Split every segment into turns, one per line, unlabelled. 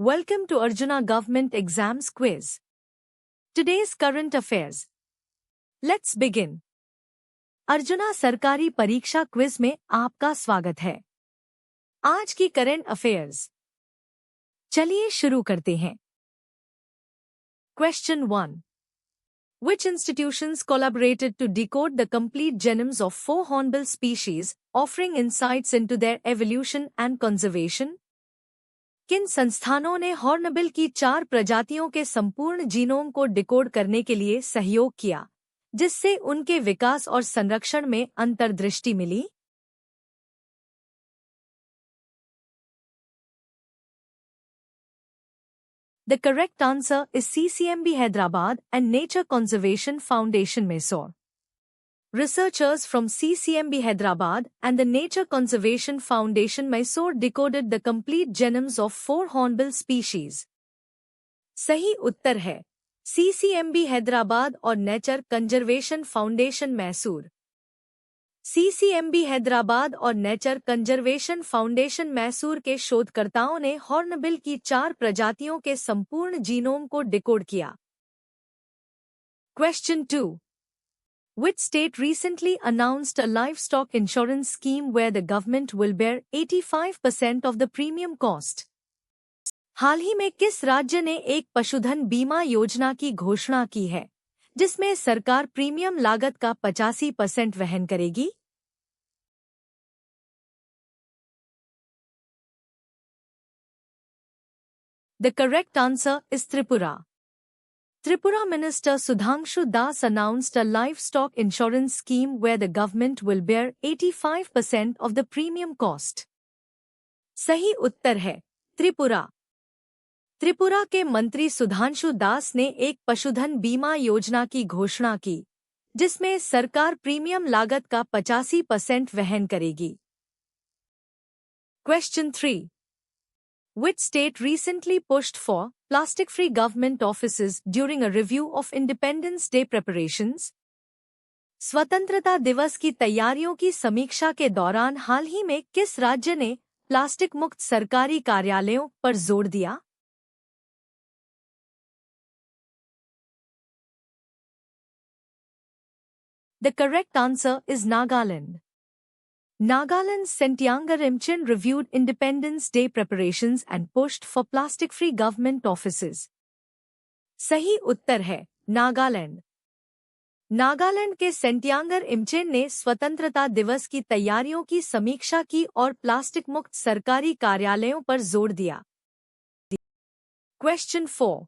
Welcome to Arjuna Government Exams Quiz. Today's current affairs. Let's begin. Arjuna सरकारी परीक्षा quiz में आपका स्वागत है। आज की करंट अफेयर्स। चलिए शुरू करते हैं। Question 1. Which institutions collaborated to decode the complete genomes of 4 hornbill species, offering insights into their evolution and conservation? किन संस्थानों ने हॉर्नबिल की 4 प्रजातियों के संपूर्ण जीनोम को डिकोड करने के लिए सहयोग किया, जिससे उनके विकास और संरक्षण में अंतर्दृष्टि मिली? The correct answer is CCMB Hyderabad and Nature Conservation Foundation, Mysore. Researchers from CCMB Hyderabad and the Nature Conservation Foundation, Mysore decoded the complete genomes of 4 hornbill species. सही उत्तर है CCMB हैदराबाद और nature conservation foundation, Mysore. CCMB Hyderabad और nature conservation foundation, Mysore के शोधकर्ताओं ने hornbill की 4 प्रजातियों के संपूर्ण जीनोम को डिकोड किया। Question 2. Which state recently announced a livestock insurance scheme where the government will bear 85% of the premium cost? हाल ही में किस राज्य ने एक पशुधन बीमा योजना की घोषणा की है, जिसमें सरकार प्रीमियम लागत का 85% वहन करेगी? The correct answer is Tripura. Tripura Minister Sudhanshu Das announced a livestock insurance scheme where the government will bear 85% of the premium cost. सही उत्तर है त्रिपुरा। त्रिपुरा के मंत्री सुधांशु दास ने एक पशुधन बीमा योजना की घोषणा की, जिसमें सरकार प्रीमियम लागत का 85% वहन करेगी। Question 3. Which state recently pushed for plastic-free government offices during a review of Independence Day preparations? स्वतंत्रता दिवस की तैयारियों की समीक्षा के दौरान हाल ही में किस राज्य ने प्लास्टिक मुक्त सरकारी कार्यालयों पर जोर दिया? The correct answer is Nagaland. Nagaland's Sentiangar Imchin reviewed Independence Day preparations and pushed for plastic-free government offices. सही उत्तर है नागालैंड। नागालैंड के सेंटियांगर इमचेन ने स्वतंत्रता दिवस की तैयारियों की समीक्षा की और प्लास्टिक मुक्त सरकारी कार्यालयों पर जोर दिया। Question 4.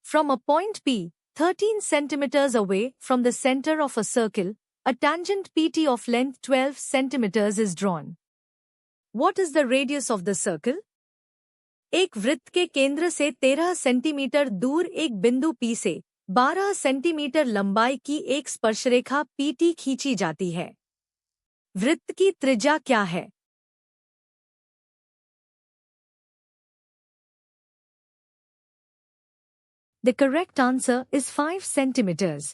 From a point P, 13 centimeters away from the center of a circle, a tangent PT of length 12 centimeters is drawn. What is the radius of the circle? एक वृत्त के केंद्र से 13 सेंटीमीटर दूर एक बिंदु P से 12 सेंटीमीटर लंबाई की एक स्पर्शरेखा PT खींची जाती है। वृत्त की त्रिज्या क्या है? The correct answer is 5 centimeters.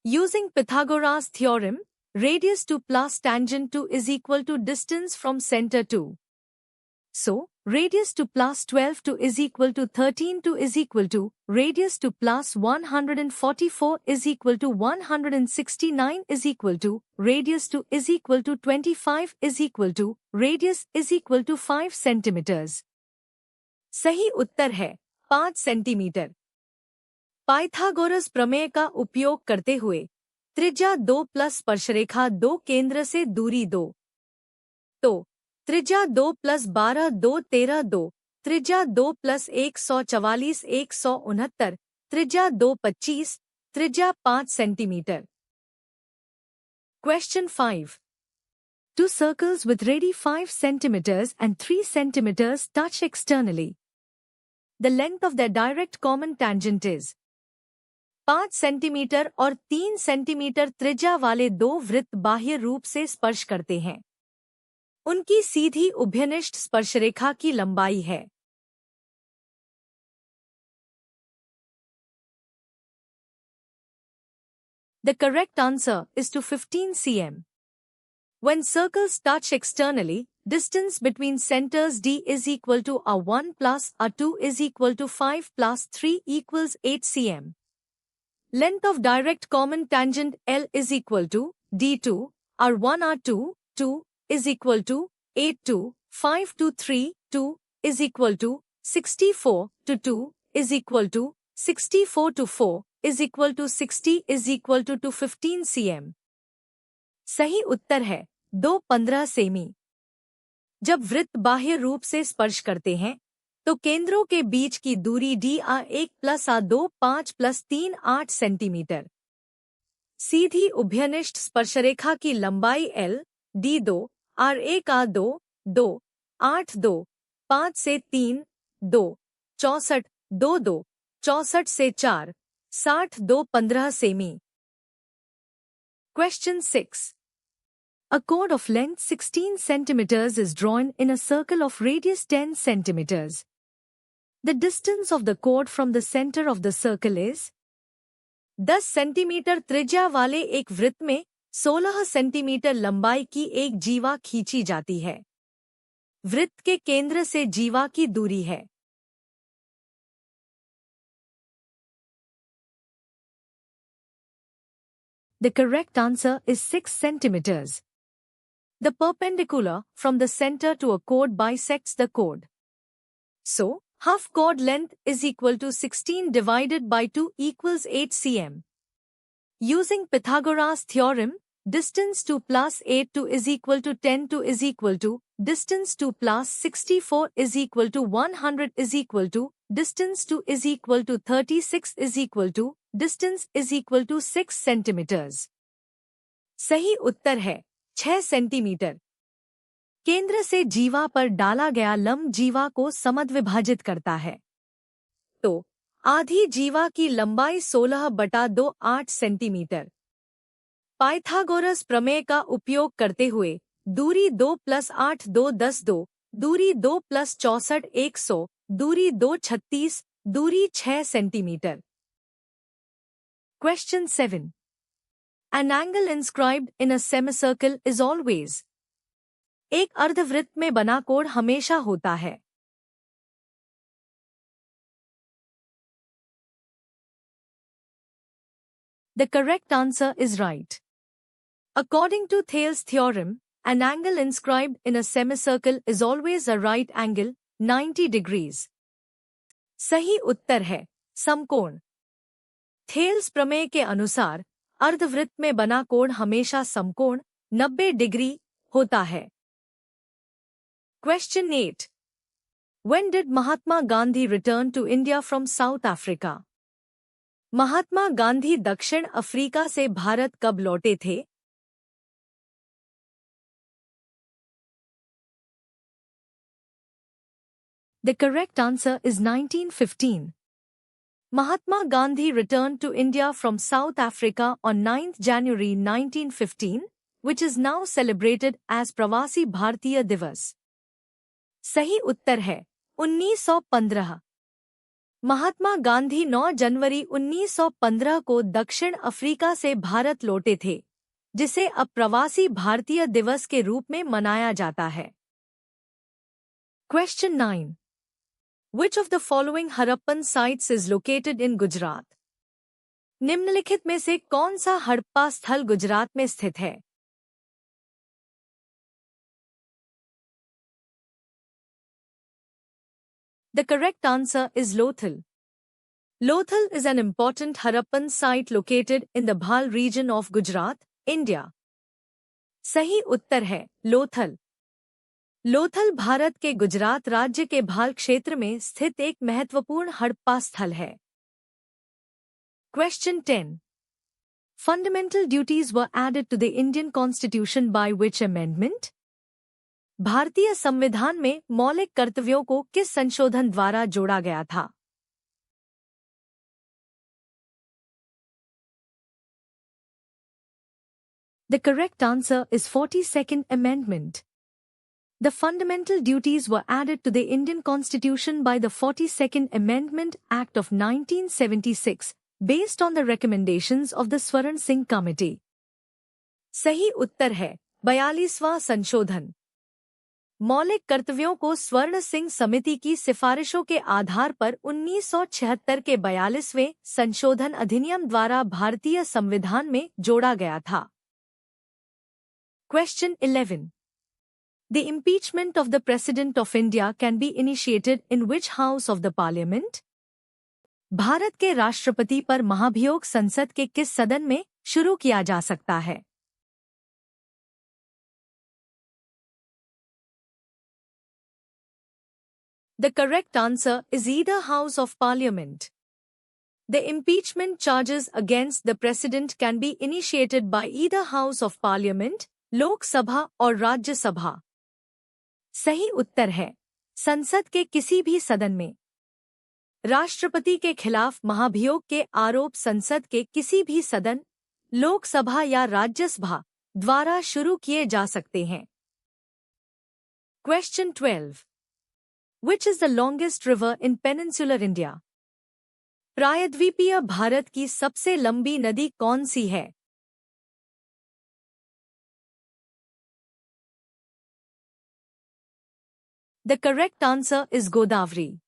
Using Pythagoras' theorem, radius 2 plus tangent 2 is equal to distance from center 2. So, radius 2 plus 12 2 is equal to 13 2 is equal to radius 2 plus 144 is equal to 169 is equal to radius 2 is equal to 25 is equal to radius is equal to 5 centimeters. सही उत्तर है 5 centimetre. Pythagoras प्रमेय का उपयोग करते हुए त्रिज्या 2 plus स्पर्शरेखा 2 केंद्र से दूरी 2, तो त्रिज्या 2 प्लस 12 2 13 2, त्रिज्या 2 प्लस 144 169, त्रिज्या 2 25, त्रिज्या 5 centimetre. Question 5. Two circles with radii 5 centimeters and 3 centimeters touch externally. The length of their direct common tangent is 5 centimetre और 3 सेंटीमीटर त्रिज्या वाले 2 वृत्त बाह्य रूप से स्पर्श करते हैं। उनकी सीधी उभयनिष्ठ स्पर्शरेखा की लंबाई है। The correct answer is to 15 cm. When circles touch externally, Distance between centers D is equal to A1 plus A2 is equal to 5 plus 3 equals 8 cm. Length of direct common tangent L is equal to D2, R1 R2, 2 is equal to 8 to 5 to 3, 2 is equal to 64 to 2 is equal to 64 to 4 is equal to 60 is equal to 215 cm. सही उत्तर है 2.15 semi. जब वृत्त बाह्य रूप से स्पर्श करते हैं तो केंद्रों के बीच की दूरी D A1 plus A2 5 plus 3 8 centimetre. सीधी उभयनिष्ठ स्पर्शरेखा की लंबाई L D2 R1 A2 2 8 2 5 से 3 2 64 2 2 64 से 4 60 2.15 semi. Question 6. A chord of length 16 centimeters is drawn in a circle of radius 10 centimeters. The distance of the chord from the center of the circle is 10 centimetre त्रिज्या वाले एक वृत्त में 16 centimetre लंबाई की एक जीवा खींची जाती है। वृत्त के केंद्र से जीवा की दूरी है। The correct answer is 6 centimeters. The perpendicular from the center to a chord bisects the chord. So, half chord length is equal to 16 divided by 2 equals 8 cm. Using Pythagoras theorem, distance to plus 8 to is equal to 10 to is equal to distance to plus 64 is equal to 100 is equal to distance to is equal to 36 is equal to distance is equal to 6 centimeters. सही उत्तर है 6 centimetre. केंद्र से जीवा पर डाला गया लंब जीवा को समद्विभाजित करता है। तो आधी जीवा की लंबाई 16/2 8 सेंटीमीटर। पाइथागोरस प्रमेय का उपयोग करते हुए दूरी 2 + 8 2 10 2, दूरी 2 + 64 100, दूरी 2 36, दूरी 6 centimetre. Question 7. An angle inscribed in a semicircle is always. एक अर्धवृत्त में बना कोण हमेशा होता है। The correct answer is right. According to Thales' theorem, an angle inscribed in a semicircle is always a right angle, 90 degrees. सही उत्तर है समकोण। थेल्स प्रमेय के अनुसार अर्धवृत्त में बना कोण हमेशा समकोण 90 डिग्री होता है। Question 8. When did Mahatma Gandhi return to India from South Africa? Mahatma Gandhi दक्षिण अफ्रीका से भारत कब लौटे थे? The correct answer is 1915. Mahatma Gandhi returned to India from South Africa on 9th January 1915, which is now celebrated as प्रवासी भारतीय दिवस। सही उत्तर है 1915। महात्मा गांधी 9 जनवरी 1915 को दक्षिण अफ्रीका से भारत लौटे थे, जिसे अब प्रवासी भारतीय दिवस के रूप में मनाया जाता है। Question 9. Which of the following Harappan sites is located in Gujarat? निम्नलिखित में से कौन सा हड़प्पा स्थल गुजरात में स्थित है? The correct answer is Lothal. Lothal is an important Harappan site located in the Bhal region of Gujarat, India. सही उत्तर है लोथल। लोथल भारत के गुजरात राज्य के भाल क्षेत्र में स्थित एक महत्वपूर्ण हड़प्पा स्थल है। Question 10. Fundamental duties were added to the Indian Constitution by which amendment? भारतीय संविधान में मौलिक कर्तव्यों को किस संशोधन द्वारा जोड़ा गया था? The correct answer is 42nd Amendment. The fundamental duties were added to the Indian Constitution by the 42nd Amendment Act of 1976, based on the recommendations of the Swaran Singh Committee. सही उत्तर है 42वां संशोधन। मौलिक कर्तव्यों को स्वर्ण सिंह समिति की सिफारिशों के आधार पर 1976 के 42वें संशोधन अधिनियम द्वारा भारतीय संविधान में जोड़ा गया था। Question 11. The impeachment of the President of India can be initiated in which house of the Parliament? Bharat के राष्ट्रपति पर महाभियोग संसद के किस सदन में शुरू किया जा सकता है? The correct answer is either House of Parliament. The impeachment charges against the President can be initiated by either House of Parliament, लोक सभा और राज्य सभा। सही उत्तर है संसद के किसी भी सदन में। राष्ट्रपति के खिलाफ महाभियोग के आरोप संसद के किसी भी सदन, लोकसभा या राज्यसभा द्वारा शुरू किए जा सकते हैं। Question 12. Which is the longest river in peninsular India? प्रायद्वीपीय भारत की सबसे लंबी नदी कौन सी है? The correct answer is Godavari.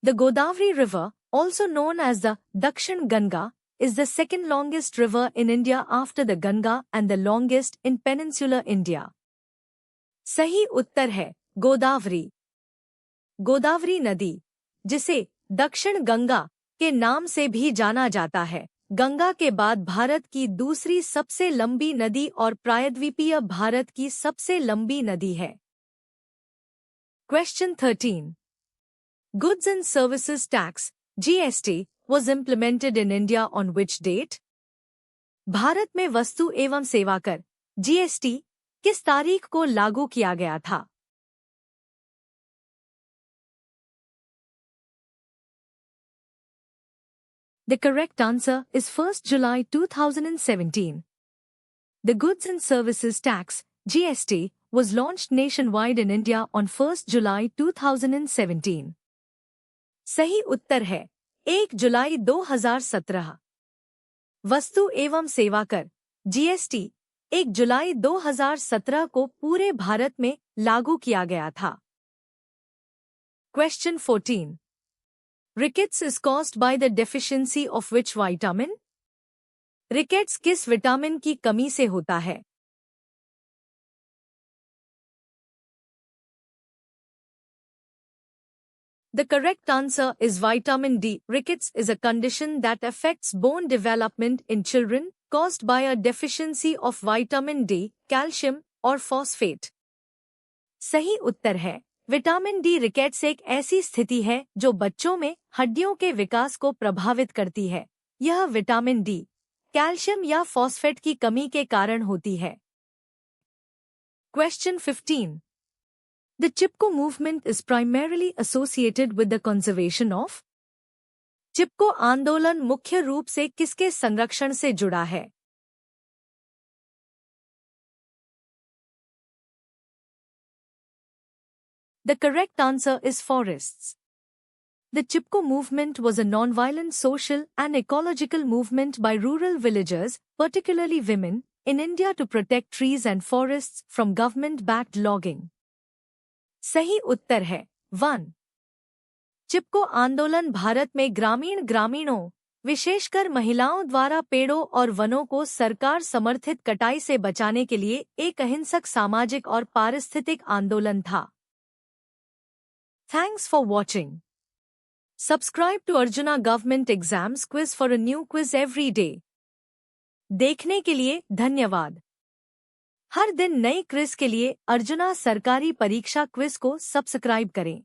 The Godavari River, also known as the Dakshin Ganga, is the second longest river in India after the Ganga and the longest in peninsular India. सही उत्तर है गोदावरी। गोदावरी नदी, जिसे दक्षिण गंगा के नाम से भी जाना जाता है, गंगा के बाद भारत की दूसरी सबसे लंबी नदी और प्रायद्वीपीय भारत की सबसे लंबी नदी है। Question 13. Goods and Services Tax, GST, was implemented in India on which date? Bharat में वस्तु एवं सेवा कर, GST, किस तारीख को लागू किया गया था? The correct answer is 1st July 2017. The Goods and Services Tax, GST, was launched nationwide in India on 1st July 2017. सही उत्तर है 1 जुलाई 2017। वस्तु एवं सेवा कर, GST, 1 जुलाई 2017 को पूरे भारत में लागू किया गया था। Question 14. Rickets is caused by the deficiency of which vitamin? Rickets किस विटामिन की कमी से होता है? The correct answer is vitamin D. Rickets is a condition that affects bone development in children, caused by a deficiency of vitamin D, calcium or phosphate. सही उत्तर है vitamin D. Rickets एक ऐसी स्थिति है जो बच्चों में हड्डियों के विकास को प्रभावित करती है। यह विटामिन डी, कैल्शियम या फॉस्फेट की कमी के कारण होती है। Question 15. The Chipko movement is primarily associated with the conservation of? चिपको आंदोलन मुख्य रूप से किसके संरक्षण से जुड़ा है? The correct answer is forests. The Chipko movement was a non-violent social and ecological movement by rural villagers, particularly women, in India to protect trees and forests from government-backed logging. सही उत्तर है 1. चिपको आंदोलन भारत में ग्रामीणों, विशेषकर महिलाओं द्वारा पेड़ों और वनों को सरकार समर्थित कटाई से बचाने के लिए एक अहिंसक सामाजिक और पारिस्थितिक आंदोलन था। Thanks for watching. Subscribe to Arjuna Government Exams Quiz for a new quiz every day. देखने के लिए धन्यवाद। हर दिन नई क्विज के लिए अर्जुना सरकारी परीक्षा क्विज को सब्सक्राइब करें।